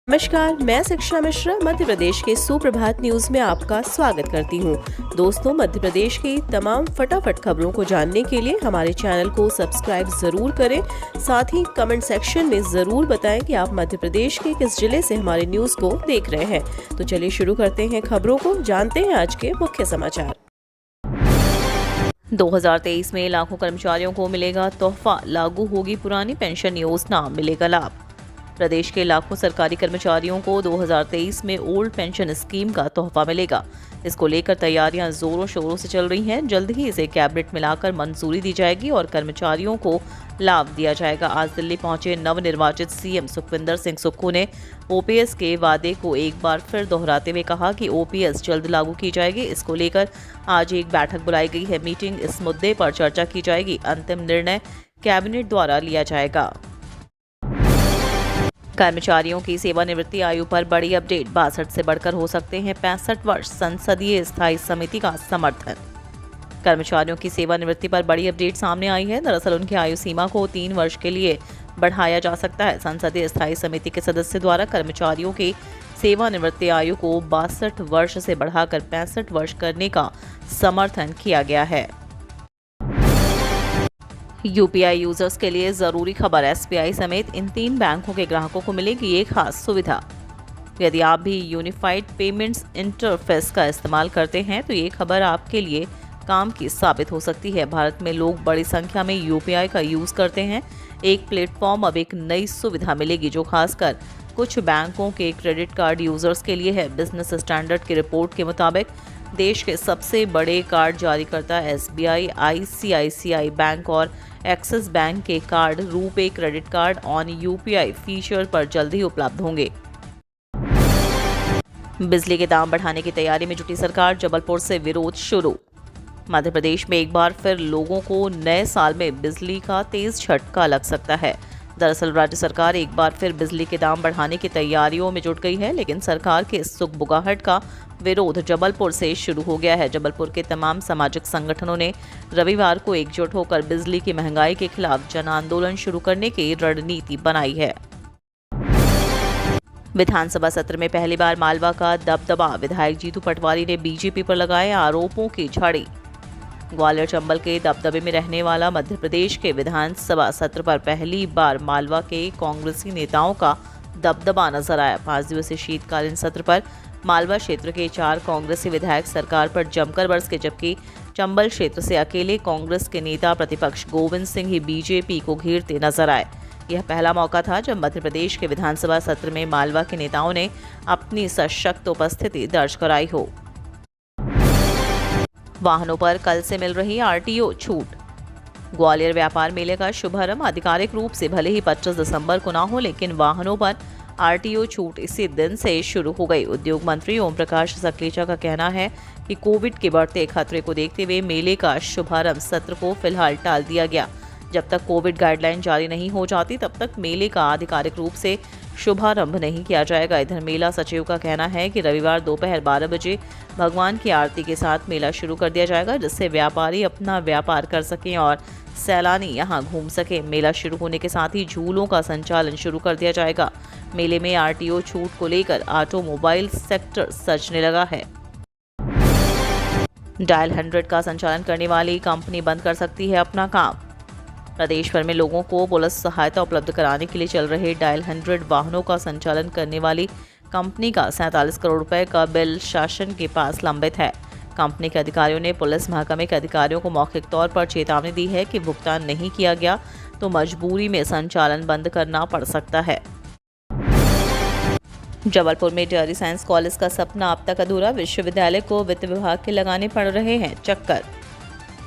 नमस्कार, मैं शिक्षा मिश्रा मध्य प्रदेश के सुप्रभात न्यूज में आपका स्वागत करती हूँ। दोस्तों, मध्य प्रदेश की तमाम फटाफट खबरों को जानने के लिए हमारे चैनल को सब्सक्राइब जरूर करें। साथ ही कमेंट सेक्शन में जरूर बताएं कि आप मध्य प्रदेश के किस जिले से हमारे न्यूज को देख रहे हैं। तो चलिए शुरू करते हैं खबरों को, जानते हैं आज के मुख्य समाचार। 2023 में लाखों कर्मचारियों को मिलेगा तोहफा, लागू होगी पुरानी पेंशन योजना, मिलेगा लाभ। प्रदेश के लाखों सरकारी कर्मचारियों को 2023 में ओल्ड पेंशन स्कीम का तोहफा मिलेगा। इसको लेकर तैयारियां जोरों शोरों से चल रही हैं। जल्द ही इसे कैबिनेट मिलाकर मंजूरी दी जाएगी और कर्मचारियों को लाभ दिया जाएगा। आज दिल्ली पहुंचे नवनिर्वाचित सीएम सुखविंदर सिंह सुक्खू ने ओपीएस के वादे को एक बार फिर दोहराते हुए कहा कि ओपीएस जल्द लागू की जाएगी। इसको लेकर आज एक बैठक बुलाई गई है। मीटिंग इस मुद्दे पर चर्चा की जाएगी। अंतिम निर्णय कैबिनेट द्वारा लिया जाएगा। कर्मचारियों की सेवानिवृत्ति आयु पर बड़ी अपडेट, 62 से बढ़कर हो सकते हैं 65 वर्ष, संसदीय स्थायी समिति का समर्थन। कर्मचारियों की सेवानिवृत्ति पर बड़ी अपडेट सामने आई है। दरअसल उनकी आयु सीमा को 3 वर्ष के लिए बढ़ाया जा सकता है। संसदीय स्थायी समिति के सदस्य द्वारा कर्मचारियों की सेवानिवृत्ति आयु को 62 वर्ष से बढ़ाकर 65 वर्ष करने का समर्थन किया गया है। यूपीआई यूजर्स के लिए जरूरी खबर, एसबीआई समेत इन 3 बैंकों के ग्राहकों को मिलेगी ये खास सुविधा। यदि आप भी यूनिफाइड पेमेंट्स इंटरफेस का इस्तेमाल करते हैं तो ये खबर आपके लिए काम की साबित हो सकती है। भारत में लोग बड़ी संख्या में यूपीआई का यूज करते हैं। एक प्लेटफॉर्म अब एक नई सुविधा मिलेगी जो खासकर कुछ बैंकों के क्रेडिट कार्ड यूजर्स के लिए है। बिजनेस स्टैंडर्ड की रिपोर्ट के मुताबिक देश के सबसे बड़े कार्ड जारीकर्ता एसबीआई, आईसीआईसीआई बैंक और एक्सिस बैंक के card RuPay credit card on UPI feature पर जल्द ही उपलब्ध होंगे। बिजली के दाम बढ़ाने की तैयारी में जुटी सरकार, जबलपुर से विरोध शुरू। मध्य प्रदेश में एक बार फिर लोगों को नए साल में बिजली का तेज झटका लग सकता है। दरअसल राज्य सरकार एक बार फिर बिजली के दाम बढ़ाने की तैयारियों में जुट गई है, लेकिन सरकार के इस सुगबुगाहट का विरोध जबलपुर से शुरू हो गया है। जबलपुर के तमाम सामाजिक संगठनों ने रविवार को एकजुट होकर बिजली की महंगाई के खिलाफ जन आंदोलन शुरू करने की रणनीति बनाई है। विधानसभा सत्र में पहली बार मालवा का दबदबा, विधायक जीतू पटवारी ने बीजेपी पर लगाए आरोपों की झाड़ी। ग्वालियर चंबल के दबदबे में रहने वाला मध्य प्रदेश के विधानसभा सत्र पर पहली बार मालवा के कांग्रेसी नेताओं का दबदबा नजर आया। 5 दिवसीय शीतकालीन सत्र पर मालवा क्षेत्र के 4 कांग्रेसी विधायक सरकार पर जमकर बरसे, जबकि चंबल क्षेत्र से अकेले कांग्रेस के नेता प्रतिपक्ष गोविंद सिंह ही बीजेपी को घेरते नजर आए। यह पहला मौका था जब मध्य प्रदेश के विधानसभा सत्र में मालवा के नेताओं ने अपनी सशक्त उपस्थिति दर्ज कराई हो। वाहनों पर कल से मिल रही आरटीओ छूट। ग्वालियर व्यापार मेले का शुभारंभ आधिकारिक रूप से भले ही 25 दिसंबर को न हो, लेकिन वाहनों पर आरटीओ छूट इसी दिन से शुरू हो गई। उद्योग मंत्री ओम प्रकाश सकलेचा का कहना है कि कोविड के बढ़ते खतरे को देखते हुए मेले का शुभारंभ सत्र को फिलहाल टाल दिया गया। जब तक कोविड गाइडलाइन जारी नहीं हो जाती तब तक मेले का आधिकारिक रूप से शुभारंभ नहीं किया जाएगा। इधर मेला सचिव का कहना है कि रविवार दोपहर 12 बजे भगवान की आरती के साथ मेला शुरू कर दिया जाएगा, जिससे व्यापारी अपना व्यापार कर सकें और सैलानी यहां घूम सके। मेला शुरू होने के साथ ही झूलों का संचालन शुरू कर दिया जाएगा। मेले में आरटीओ छूट को लेकर ऑटोमोबाइल सेक्टर सजने लगा है। डायल 100 का संचालन करने वाली कंपनी बंद कर सकती है अपना काम। प्रदेश भर में लोगों को पुलिस सहायता उपलब्ध कराने के लिए चल रहे डायल 100 वाहनों का संचालन करने वाली कंपनी का 47 करोड़ रुपए का बिल शासन के पास लंबित है। कंपनी के अधिकारियों ने पुलिस महकमे के अधिकारियों को मौखिक तौर पर चेतावनी दी है कि भुगतान नहीं किया गया तो मजबूरी में संचालन बंद करना पड़ सकता है। जबलपुर में डेयरी साइंस कॉलेज का सपना अब तक अधूरा, विश्वविद्यालय को वित्त विभाग के लगाने पड़ रहे हैं चक्कर।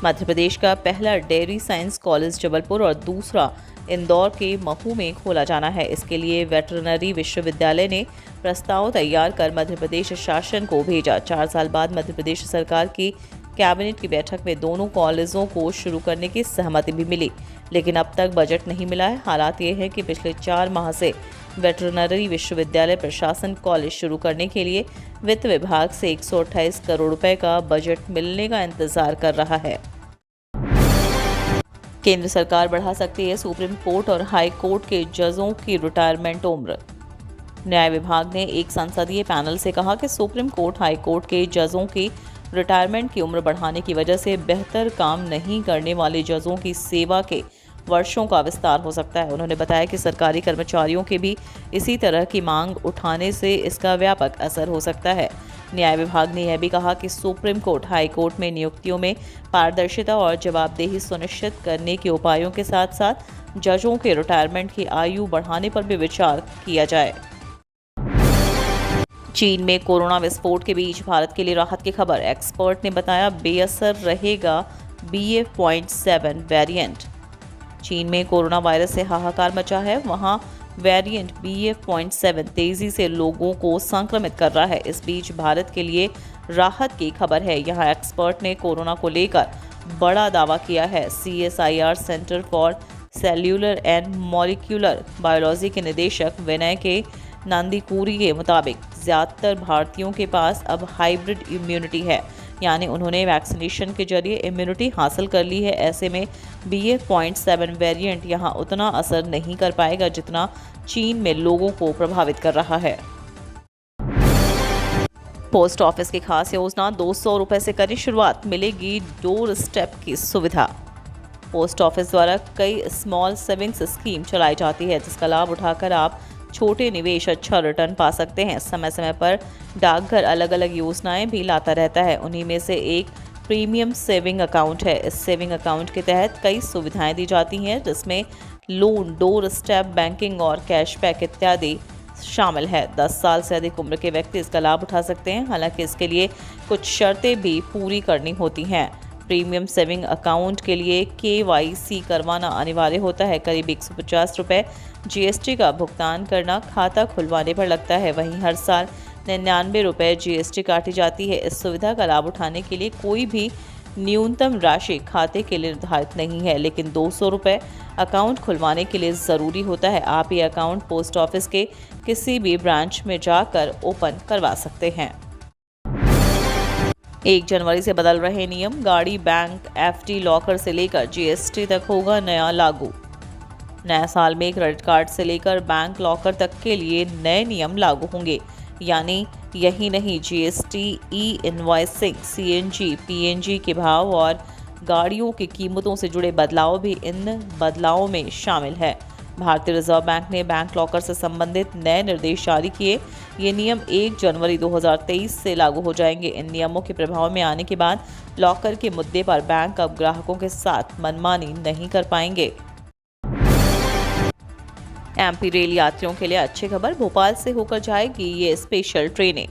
मध्य प्रदेश का पहला डेयरी साइंस कॉलेज जबलपुर और दूसरा इंदौर के महू में खोला जाना है। इसके लिए वेटरनरी विश्वविद्यालय ने प्रस्ताव तैयार कर मध्य प्रदेश शासन को भेजा। 4 साल बाद मध्य प्रदेश सरकार की कैबिनेट की बैठक में दोनों कॉलेजों को शुरू करने की सहमति भी मिली, लेकिन अब तक बजट नहीं मिला है। हालात ये है कि पिछले 4 माह से वेटरनरी विश्वविद्यालय प्रशासन कॉलेज शुरू करने के लिए वित्त विभाग से 128 करोड़ रुपए का बजट मिलने का इंतजार कर रहा है। केंद्र सरकार बढ़ा सकती है सुप्रीम कोर्ट और हाई कोर्ट के जजों की रिटायरमेंट उम्र। न्याय विभाग ने एक संसदीय पैनल से कहा कि सुप्रीम कोर्ट, हाई कोर्ट के जजों की रिटायरमेंट की उम्र बढ़ाने की वजह से बेहतर काम नहीं करने वाले जजों की सेवा के वर्षों का विस्तार हो सकता है। उन्होंने बताया कि सरकारी कर्मचारियों के भी इसी तरह की मांग उठाने से इसका व्यापक असर हो सकता है। न्याय विभाग ने यह भी कहा कि सुप्रीम कोर्ट, हाई कोर्ट में नियुक्तियों में पारदर्शिता और जवाबदेही सुनिश्चित करने के उपायों के साथ साथ जजों के रिटायरमेंट की आयु बढ़ाने पर भी विचार किया जाए। चीन में कोरोना विस्फोट के बीच भारत के लिए राहत की खबर। एक्सपर्ट ने बताया बेअसर रहेगा BA.7 वेरिएंट। चीन में कोरोना वायरस से हाहाकार मचा है। वहां वेरिएंट BA.7 तेजी से लोगों को संक्रमित कर रहा है। इस बीच भारत के लिए राहत की खबर है। यहां एक्सपर्ट ने कोरोना को लेकर बड़ा दावा किया है। CSIR centre for cellular and molecular biology के निदेशक विनय के नांदीकुरी के मुताबिक ज़्यादातर भारतीयों के पास अब हाइब्रिड इम्यूनिटी है, यानी उन्होंने वैक्सीनेशन के जरिए इम्यूनिटी हासिल कर ली है। ऐसे में BA.7 वेरिएंट यहाँ उतना असर नहीं कर पाएगा जितना चीन में लोगों को प्रभावित कर रहा है। पोस्ट ऑफिस की खास योजना, 200 रुपये से करें शुरुआत, मिलेगी डोर स्टेप की सुविधा। पोस्ट ऑफिस द्वारा कई स्मॉल सेविंग्स स्कीम चलाई जाती है, जिसका लाभ उठाकर आप छोटे निवेश अच्छा रिटर्न पा सकते हैं। समय समय पर डाकघर अलग अलग योजनाएं भी लाता रहता है। उन्हीं में से एक प्रीमियम सेविंग अकाउंट है। इस सेविंग अकाउंट के तहत कई सुविधाएं दी जाती हैं, जिसमें लोन, डोर स्टेप बैंकिंग और कैशबैक इत्यादि शामिल है। 10 साल से अधिक उम्र के व्यक्ति इसका लाभ उठा सकते हैं। हालांकि इसके लिए कुछ शर्तें भी पूरी करनी होती हैं। प्रीमियम सेविंग अकाउंट के लिए KYC करवाना अनिवार्य होता है। करीब 150 रुपये GST का भुगतान करना खाता खुलवाने पर लगता है। वहीं हर साल 99 रुपये GST काटी जाती है। इस सुविधा का लाभ उठाने के लिए कोई भी न्यूनतम राशि खाते के लिए निर्धारित नहीं है, लेकिन 200 रुपये अकाउंट खुलवाने के लिए ज़रूरी होता है। आप ये अकाउंट पोस्ट ऑफिस के किसी भी ब्रांच में जाकर ओपन करवा सकते हैं। 1 जनवरी से बदल रहे नियम। गाड़ी, बैंक, FD, लॉकर से लेकर GST तक होगा नया लागू। नए साल में क्रेडिट कार्ड से लेकर बैंक लॉकर तक के लिए नए नियम लागू होंगे। यानी यही नहीं, GST, E-इनवॉइसिंग, CNG, PNG के भाव और गाड़ियों की कीमतों से जुड़े बदलाव भी इन बदलावों में शामिल है। भारतीय रिजर्व बैंक ने बैंक लॉकर से संबंधित नए निर्देश जारी किए। ये नियम 1 जनवरी 2023 से लागू हो जाएंगे। इन नियमों के प्रभाव में आने के बाद लॉकर के मुद्दे पर बैंक अब ग्राहकों के साथ मनमानी नहीं कर पाएंगे। MP रेल यात्रियों के लिए अच्छी खबर, भोपाल से होकर जाएगी ये स्पेशल ट्रेनें।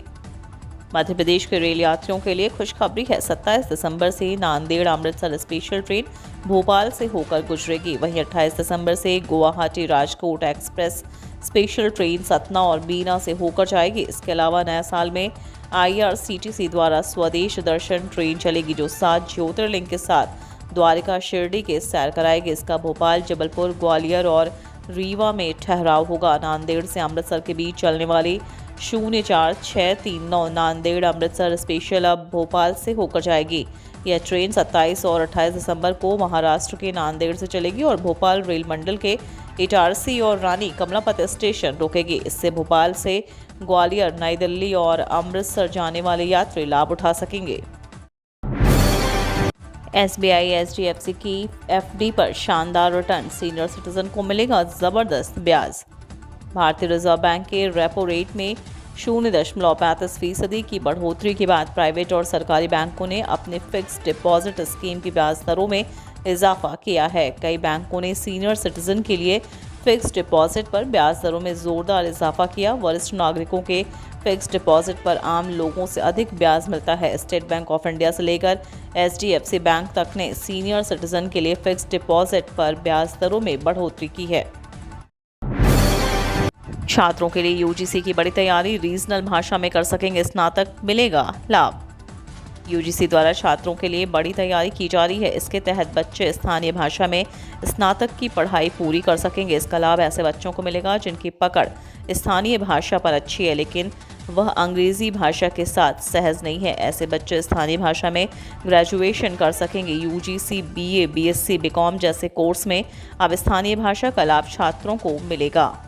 मध्य प्रदेश के रेल यात्रियों के लिए खुशखबरी है। 27 दिसंबर से नांदेड़ अमृतसर स्पेशल ट्रेन भोपाल से होकर गुजरेगी। वहीं 28 दिसंबर से Guwahati Rajkot express special train Satna और बीना से होकर जाएगी। इसके अलावा नए साल में IRCTC द्वारा स्वदेश दर्शन ट्रेन चलेगी, जो 7 ज्योतिर्लिंग के साथ द्वारिका, शिरडी के सैर कराएगी। इसका भोपाल, जबलपुर, ग्वालियर और रीवा में ठहराव होगा। नांदेड़ से अमृतसर के बीच चलने वाली 04639 नांदेड़ अमृतसर स्पेशल अब भोपाल से होकर जाएगी। यह ट्रेन 27 और 28 दिसंबर को महाराष्ट्र के नांदेड़ से चलेगी और भोपाल रेल मंडल के इटारसी और रानी कमलापत स्टेशन रुकेगी। इससे भोपाल से ग्वालियर, नई दिल्ली और अमृतसर जाने वाले यात्री लाभ उठा सकेंगे। SBI HDFC की FD पर शानदार रिटर्न, सीनियर सिटीजन को मिलेगा जबरदस्त ब्याज। भारतीय रिजर्व बैंक के रेपो रेट में 0.35% की बढ़ोतरी के बाद प्राइवेट और सरकारी बैंकों ने अपने फिक्स डिपॉजिट स्कीम की ब्याज दरों में इजाफा किया है। कई बैंकों ने सीनियर सिटीजन के लिए फिक्स डिपॉजिट पर ब्याज दरों में जोरदार इजाफा किया। वरिष्ठ नागरिकों के फिक्स डिपॉजिट पर आम लोगों से अधिक ब्याज मिलता है। स्टेट बैंक ऑफ इंडिया से लेकर HDFC बैंक तक ने सीनियर सिटीजन के लिए फिक्स डिपॉजिट पर ब्याज दरों में बढ़ोतरी की है। छात्रों के लिए UGC की बड़ी तैयारी, रीजनल भाषा में कर सकेंगे स्नातक, मिलेगा लाभ। UGC द्वारा छात्रों के लिए बड़ी तैयारी की जा रही है। इसके तहत बच्चे स्थानीय भाषा में स्नातक की पढ़ाई पूरी कर सकेंगे। इसका लाभ ऐसे बच्चों को मिलेगा जिनकी पकड़ स्थानीय भाषा पर अच्छी है, लेकिन वह अंग्रेजी भाषा के साथ सहज नहीं है। ऐसे बच्चे स्थानीय भाषा में ग्रेजुएशन कर सकेंगे। UGC BA, BSc, BCom जैसे कोर्स में अब स्थानीय भाषा का लाभ छात्रों को मिलेगा।